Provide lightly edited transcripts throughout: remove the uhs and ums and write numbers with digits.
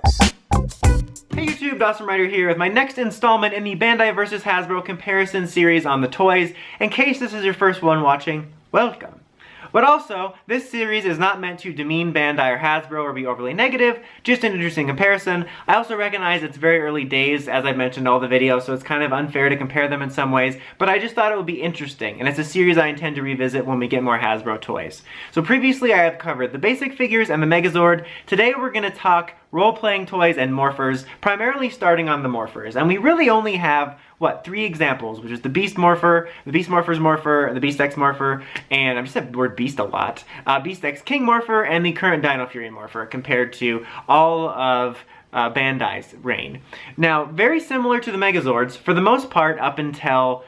Hey YouTube, Dawson Ryder here with my next installment in the Bandai vs. Hasbro comparison series on the toys. In case this is your first one watching, welcome. But also, this series is not meant to demean Bandai or Hasbro or be overly negative, just an interesting comparison. I also recognize it's very early days, as I mentioned in all the videos, so it's kind of unfair to compare them in some ways, but I just thought it would be interesting, and it's a series I intend to revisit when we get more Hasbro toys. So previously I have covered the basic figures and the Megazord. Today we're going to talk role-playing toys and Morphers, primarily starting on the Morphers. And we really only have, what, 3 examples, which is the Beast Morpher, the Beast Morphers Morpher, the Beast X Morpher, and I've just said the word Beast a lot, Beast X King Morpher, and the current Dino Fury Morpher, compared to all of Bandai's reign. Now, very similar to the Megazords, for the most part, up until,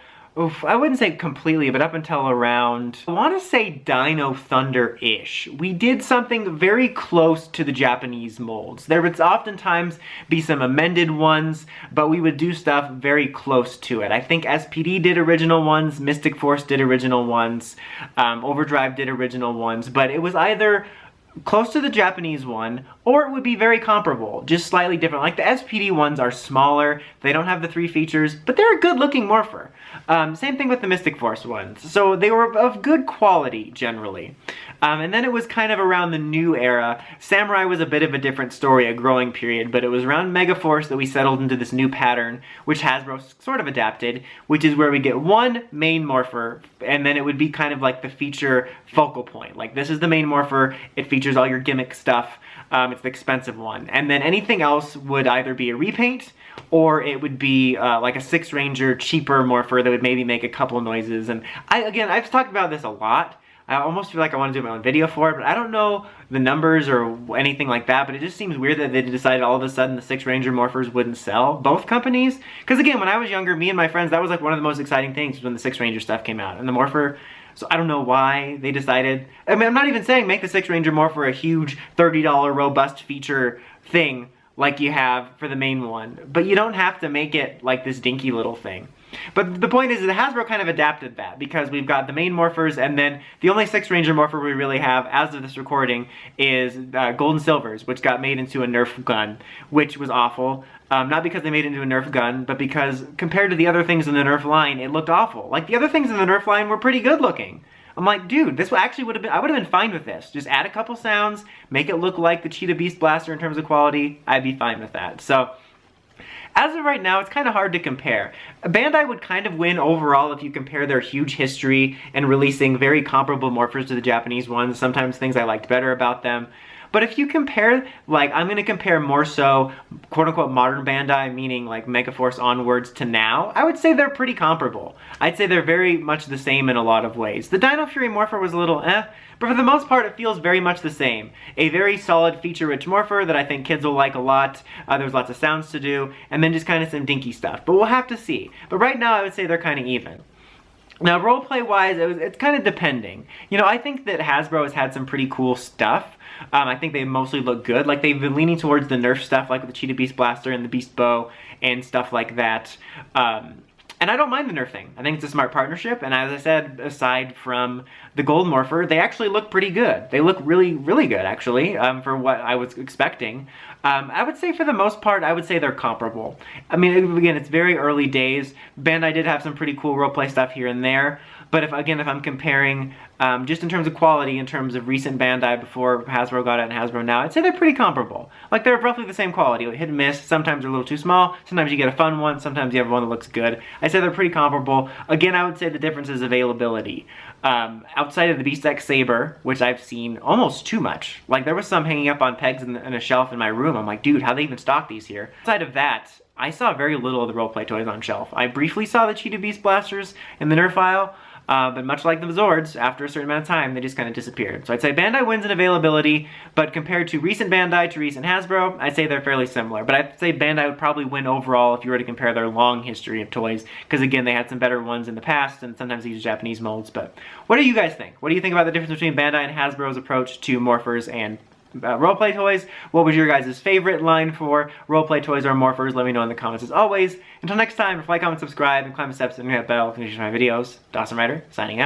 I wouldn't say completely, but up until around, I want to say Dino Thunder-ish. We did something very close to the Japanese molds. There would oftentimes be some amended ones, but we would do stuff very close to it. I think SPD did original ones, Mystic Force did original ones, Overdrive did original ones, but it was either close to the Japanese one, or it would be very comparable, just slightly different. Like the SPD ones are smaller, they don't have the 3 features, but they're a good looking Morpher. Same thing with the Mystic Force ones. So they were of good quality, generally. And then it was kind of around the new era. Samurai was a bit of a different story, a growing period, but it was around Megaforce that we settled into this new pattern, which Hasbro sort of adapted, which is where we get one main Morpher, and then it would be kind of like the feature focal point. Like, this is the main Morpher, it features all your gimmick stuff, it's the expensive one. And then anything else would either be a repaint, or it would be like a 6 Ranger cheaper Morpher that would maybe make a couple noises. And I've talked about this a lot. I almost feel like I want to do my own video for it, but I don't know the numbers or anything like that, but it just seems weird that they decided all of a sudden the 6 Ranger Morphers wouldn't sell, both companies. Because again, when I was younger, me and my friends, that was like one of the most exciting things when the 6 Ranger stuff came out. And the Morpher, so I don't know why they decided, I mean, I'm not even saying make the 6 Ranger Morpher a huge $30 robust feature thing like you have for the main one, but you don't have to make it like this dinky little thing. But the point is that Hasbro kind of adapted that, because we've got the main Morphers, and then the only 6 Ranger Morpher we really have, as of this recording, is Gold and Silvers, which got made into a Nerf gun, which was awful. Not because they made it into a Nerf gun, but because compared to the other things in the Nerf line, it looked awful. Like, the other things in the Nerf line were pretty good looking. I'm like, dude, this actually would have been, I would have been fine with this. Just add a couple sounds, make it look like the Cheetah Beast Blaster in terms of quality, I'd be fine with that. So, as of right now, it's kind of hard to compare. Bandai would kind of win overall if you compare their huge history and releasing very comparable Morphers to the Japanese ones, sometimes things I liked better about them. But if you compare, like, I'm going to compare more so, quote-unquote, modern Bandai, meaning like Megaforce onwards to now, I would say they're pretty comparable. I'd say they're very much the same in a lot of ways. The Dino Fury Morpher was a little but for the most part, it feels very much the same. A very solid, feature-rich Morpher that I think kids will like a lot. There's lots of sounds to do, and then just kind of some dinky stuff. But we'll have to see. But right now, I would say they're kind of even. Now, roleplay-wise, it's kind of depending. You know, I think that Hasbro has had some pretty cool stuff. I think they mostly look good. Like, they've been leaning towards the Nerf stuff, like with the Cheetah Beast Blaster and the Beast Bow and stuff like that. And I don't mind the Nerf thing. I think it's a smart partnership, and as I said, aside from the Gold Morpher, they actually look pretty good. They look really, really good, actually, for what I was expecting. I would say for the most part, I would say they're comparable. I mean, again, it's very early days. Bandai did have some pretty cool roleplay stuff here and there, but if I'm comparing just in terms of quality, in terms of recent Bandai before Hasbro got it and Hasbro now, I'd say they're pretty comparable. Like, they're roughly the same quality, like hit and miss. Sometimes they're a little too small, sometimes you get a fun one, sometimes you have one that looks good. I'd say they're pretty comparable. Again, I would say the difference is availability. Outside of the Beast X Saber, which I've seen almost too much. Like, there was some hanging up on pegs in a shelf in my room. I'm like, dude, how do they even stock these here? Outside of that, I saw very little of the roleplay toys on shelf. I briefly saw the Cheetah Beast Blasters in the Nerf aisle, but much like the Zords, after a certain amount of time, they just kind of disappeared. So I'd say Bandai wins in availability, but compared to recent Bandai to recent Hasbro, I'd say they're fairly similar. But I'd say Bandai would probably win overall if you were to compare their long history of toys, because again, they had some better ones in the past, and sometimes they use Japanese molds. But what do you guys think? What do you think about the difference between Bandai and Hasbro's approach to Morphers and roleplay toys? What was your guys' favorite line for roleplay toys or Morphers? Let me know in the comments as always. Until next time, like, comment, subscribe, and climb the steps and hit that bell to finish my videos. Dawson Ryder, signing out.